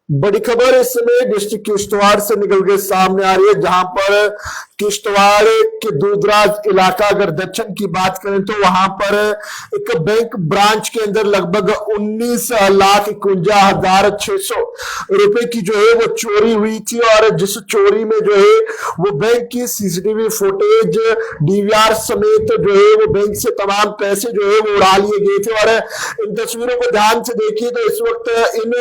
बड़ी खबर इस समय डिस्ट्रिक्ट किश्तवाड़ से निकल के सामने आ रही है, जहां पर किश्तवाड़ के दूरदराज इलाका अगर दक्षिण की बात करें तो वहां पर एक बैंक ब्रांच के अंदर लगभग 19,51,600 रुपए की जो है वो चोरी हुई थी। और जिस चोरी में जो है वो बैंक की सीसीटीवी फुटेज, डीवीआर समेत जो है वो बैंक से तमाम पैसे जो है वो उड़ा लिए गए थे। और इन तस्वीरों को ध्यान से देखिए तो इस वक्त इन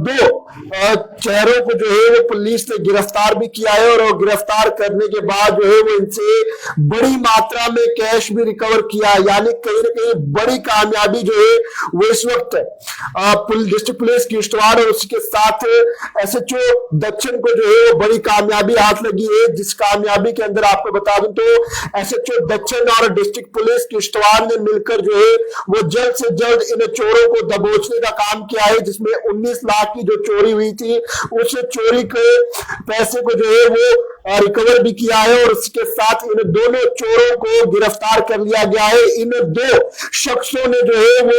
दो चेहरों को जो है वो पुलिस ने गिरफ्तार भी किया है। और गिरफ्तार करने के बाद जो है वो इनसे बड़ी मात्रा में कैश भी रिकवर किया, यानी कहीं ना कहीं बड़ी कामयाबी जो है वो इस वक्त डिस्ट्रिक्ट पुलिस किश्तवाड़ और उसके साथ एसएचओ दक्षिण को जो है वो बड़ी कामयाबी हाथ लगी है। जिस कामयाबी के अंदर आपको बता दूं तो एसएचओ दक्षिण और डिस्ट्रिक्ट पुलिस किश्तवाड़ ने मिलकर जो है वो जल्द से जल्द इन चोरों को दबोचने का काम किया है, जिसमें 19 लाख की जो चोरी हुई थी उस चोरी के पैसे को जो है वो रिकवर भी किया है। और उसके साथ इन दोनों चोरों को गिरफ्तार कर लिया गया है। इन दो शख्सों ने जो है वो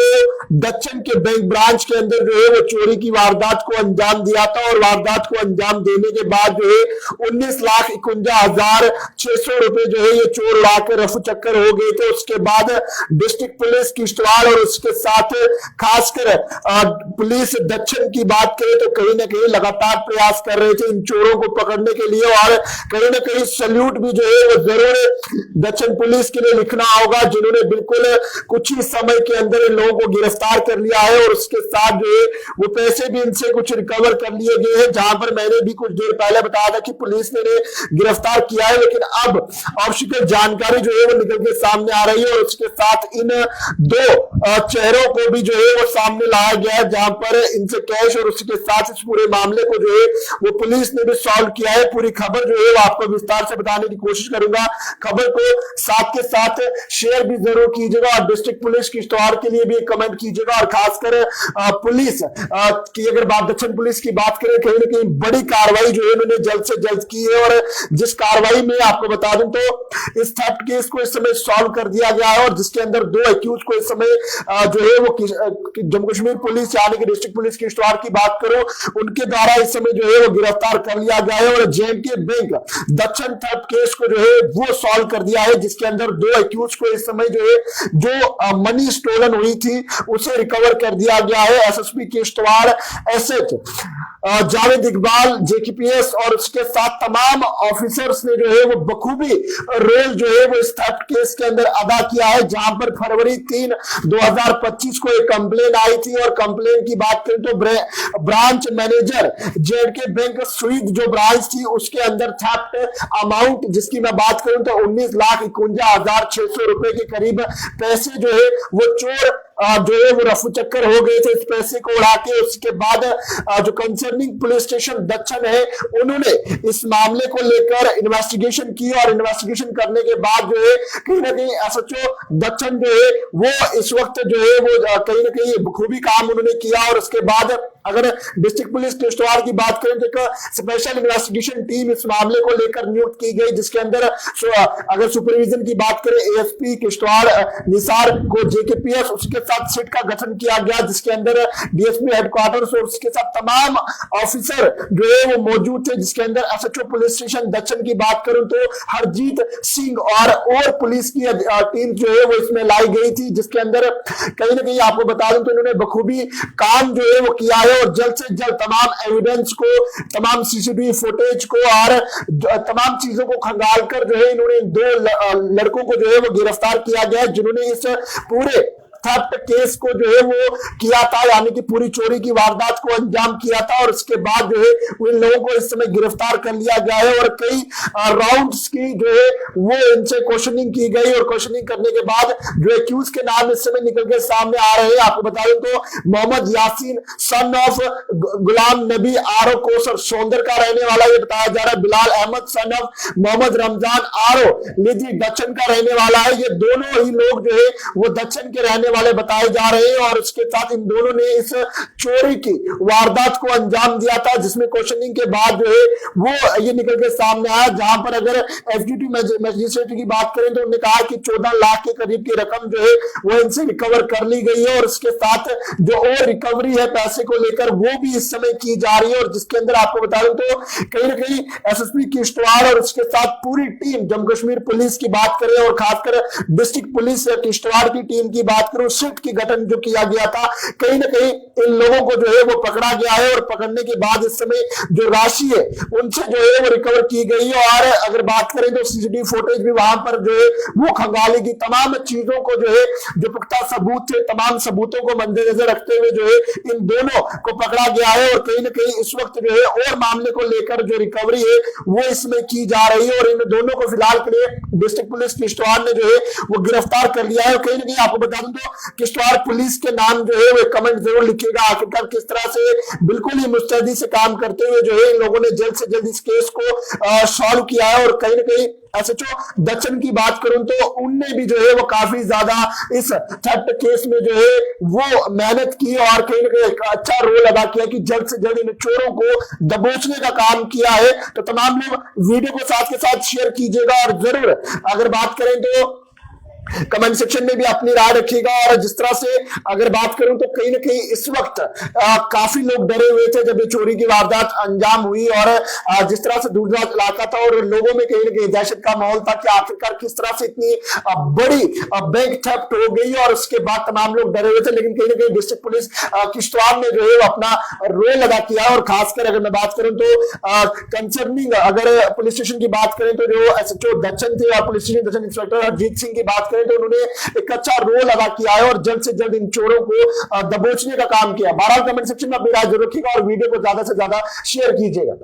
दक्षिण के बैंक ब्रांच के अंदर जो है वो चोरी की वारदात को अंजाम दिया था। और वारदात को अंजाम देने के बाद जो है 19,51,600 रुपए जो है ये चोर उड़ा के रफू चक्कर हो गए थे। उसके बाद डिस्ट्रिक्ट पुलिस किश्तवाड़ और उसके साथ खासकर पुलिस दक्षिण की बात करें तो कहीं ना कहीं लगातार प्रयास कर रहे थे इन चोरों को पकड़ने के लिए। और कहीं ना कहीं सल्यूट भी जो है वो जरूर दक्षिण पुलिस के लिए लिखना होगा, जिन्होंने बिल्कुल कुछ ही समय के अंदर इन लोगों को गिरफ्तार कर लिया है। और उसके साथ जो है वो पैसे भी इनसे कुछ रिकवर कर लिए गए हैं, जहां पर मैंने भी कुछ देर पहले बताया था कि पुलिस ने गिरफ्तार किया है। लेकिन अब ऑफिशियल जानकारी जो है वो निकल के सामने आ रही है। और उसके साथ इन दो चेहरों को भी जो है वो सामने लाया गया है, जहां पर इनसे कैश और उसके साथ इस पूरे मामले को जो है वो पुलिस ने भी सॉल्व किया है। पूरी खबर जो है वो आपको विस्तार से बताने की कोशिश करूंगा। खबर को साथ के साथ शेयर भी जरूर कीजिएगा और डिस्ट्रिक्ट पुलिस किश्तवाड़ के लिए भी कमेंट कीजिएगा। और खासकर पुलिस की अगर बात दक्षिण पुलिस की बात करें, कहीं ना कहीं बड़ी कार्रवाई जो है उन्होंने जल्द से जल्द की है। और जिस कार्रवाई में आपको बता दूं तो इस थेफ्ट केस को इस समय सॉल्व कर दिया गया है, और जिसके अंदर दो एक्यूज को इस समय जो है वो जम्मू कश्मीर पुलिस यानी कि डिस्ट्रिक्ट पुलिस किश्तवाड़ की बात करो उनके द्वारा इस समय जो है वो गिरफ्तार कर लिया गया है। और जेएंडके बैंक दक्षिण थेफ्ट केस को जो है वो सॉल्व कर दिया है, जिसके अंदर दो एक्यूज को इस समय जो है जो मनी स्टोलन हुई थी उसे रिकवर कर दिया गया है। एसएसपी किश्तवाड़ एसएच जावेद इकबाल जेकेपीएस और उसके साथ तमाम ऑफिसर्स ने जो है वो बखूबी रोल जो है वो इस थेफ्ट केस के अंदर अदा किया है। जहां पर फरवरी 3, 2025 को एक कंप्लेन आई थी, और कंप्लेन की बात करें तो branch manager J and K bank sweet जो ब्रांच थी उसके अंदर थेफ्ट अमाउंट जिसकी मैं बात करूं तो 19,51,600 रुपए के करीब पैसे जो है वो चोर जो है वो रफू चक्कर हो गए थे इस पैसे को उड़ा के। उसके बाद जो कंसर्निंग पुलिस स्टेशन दक्षिण है उन्होंने इस मामले को लेकर इन्वेस्टिगेशन की, और इन्वेस्टिगेशन करने के बाद जो है कहीं ना कहीं एसएचओ दक्षिण जो है वो इस वक्त जो है वो कहीं ना कहीं बखूबी काम उन्होंने किया। और उसके बाद अगर डिस्ट्रिक्ट पुलिस किश्तवाड़ की बात करें तो एक स्पेशल इन्वेस्टिगेशन टीम इस मामले को लेकर नियुक्त की गई, जिसके अंदर अगर सुपरविजन की बात करें एएसपी किश्तवाड़ निसार को जेकेपीएस उसके साथ सिट का गठन किया गया, जिसके अंदर डीएसपी हेडक्वार्टर्स और उसके साथ तमाम ऑफिसर जो है वो मौजूद थे। जिसके अंदर एसएचओ पुलिस स्टेशन दक्षिण की बात करूं तो हरजीत सिंह और पुलिस की टीम जो है वो इसमें लाई गई थी, जिसके अंदर कहीं ना कहीं आपको बता दूं तो इन्होंने बखूबी काम जो है वो किया है। और जल्द से जल्द तमाम एविडेंस को, तमाम सीसीटीवी फुटेज को और तमाम चीजों को खंगाल कर जो है इन्होंने दो लड़कों को जो है वो गिरफ्तार किया गया, जिन्होंने इस पूरे थेफ्ट केस को जो है वो किया था, यानी कि पूरी चोरी की वारदात को अंजाम किया था। और उसके बाद जो है उन लोगों को इस समय गिरफ्तार कर लिया गया है, और कई राउंड्स की जो है वो इनसे क्वेश्चनिंग की गई, और क्वेश्चनिंग करने के बाद जो एक्यूज के नाम इस समय निकल के सामने आ रहे हैं। आपको बता दें तो मोहम्मद यासीन सन ऑफ गुलाम नबी आरो कोसर सौंदर का रहने वाला ये बताया जा रहा है। बिलाल अहमद सन ऑफ मोहम्मद रमजान आरो लिदी दक्षिण का रहने वाला है। ये दोनों ही लोग जो है वो दक्षिण के रहने वाले बताए जा रहे हैं और उसके साथ इन दोनों ने इस चोरी की वारदात को अंजाम दिया था, जिसमें क्वेश्चनिंग के बाद जो है वो ये निकल के सामने आया, जहां पर अगर एफडीटी मजिस्ट्रेट की बात करें तो उन्होंने कहा कि 14 लाख के करीब की रकम जो है वो इनसे रिकवर कर ली गई है और उसके साथ जो और रिकवरी है पैसे को लेकर वो भी इस समय की जा रही है। और जिसके अंदर आपको बता दूं तो कहीं ना कहीं एसएसपी किश्तवाड़ और उसके साथ पूरी टीम जम्मू कश्मीर पुलिस की बात करें और खासकर डिस्ट्रिक्ट पुलिस किश्तवाड़ की टीम की बात करूं, शिफ्ट की गठन जो किया गया था, कहीं ना कहीं इन लोगों को जो है वो पकड़ा गया है और पकड़ने के बाद इस समय जो राशि है उनसे जो है वो रिकवर की गई है। और अगर बात करें तो सीसीटीवी फुटेज भी वहां पर जो है वो खंगालेगी, तमाम चीजों को जो है जो पुख्ता सबूत थे तमाम सबूतों को मद्देनजर रखते हुए जो है इन दोनों को पकड़ा गया है और कहीं ना कहीं इस वक्त जो है और मामले को लेकर जो रिकवरी है वो इसमें की जा रही है और इन दोनों को फिलहाल के लिए डिस्ट्रिक्ट पुलिस किश्तवाड़ ने जो है वो गिरफ्तार कर लिया है। और कहीं ना कहीं आपको बता दूं तो किश्तवाड़ पुलिस के नाम जो है वो कमेंट जरूर लिखिएगा, आखिरकार किस तरह से बिल्कुल ही मुस्तैदी से काम करते हुए जो है इन लोगों ने जल्द से जल्द इस केस को सॉल्व किया है। और कहीं ना कहीं एसएचओ दक्षिण की बात करूं तो उनने भी जो है वो काफी ज्यादा इस थर्ड केस में जो है वो मेहनत की और कहीं ना कहीं एक अच्छा रोल अदा किया कि जल्द से जल्द इन चोरों को दबोचने का काम किया है। तो तमाम लोग वीडियो को साथ के साथ शेयर कीजिएगा और जरूर अगर बात करें तो कमेंट सेक्शन में भी अपनी राय रखिएगा। और जिस तरह से अगर बात करूं तो कहीं ना कहीं इस वक्त काफी लोग डरे हुए थे जब ये चोरी की वारदात अंजाम हुई और जिस तरह से दूरदराज इलाका था और लोगों में कहीं ना कहीं दहशत का माहौल था कि आखिरकार किस तरह से इतनी बड़ी बैंक थेफ्ट हो गई और उसके बाद तमाम लोग डरे हुए थे। लेकिन कहीं ना कहीं डिस्ट्रिक्ट पुलिस किश्तवाड़ ने जो है वो अपना रोल अदा किया और खासकर अगर मैं बात करूं तो कंसर्निंग अगर पुलिस स्टेशन की बात करें तो जो एसएचओ दक्षिण थे और पुलिस स्टेशन दक्षिण इंस्पेक्टर हरजीत सिंह की बात तो उन्होंने एक अच्छा रोल अदा किया है और जल्द से जल्द इन चोरों को दबोचने का काम किया। 12 कमेंट सेक्शन में अपनी राय जरूर रखिएगा और वीडियो को ज्यादा से ज्यादा शेयर कीजिएगा।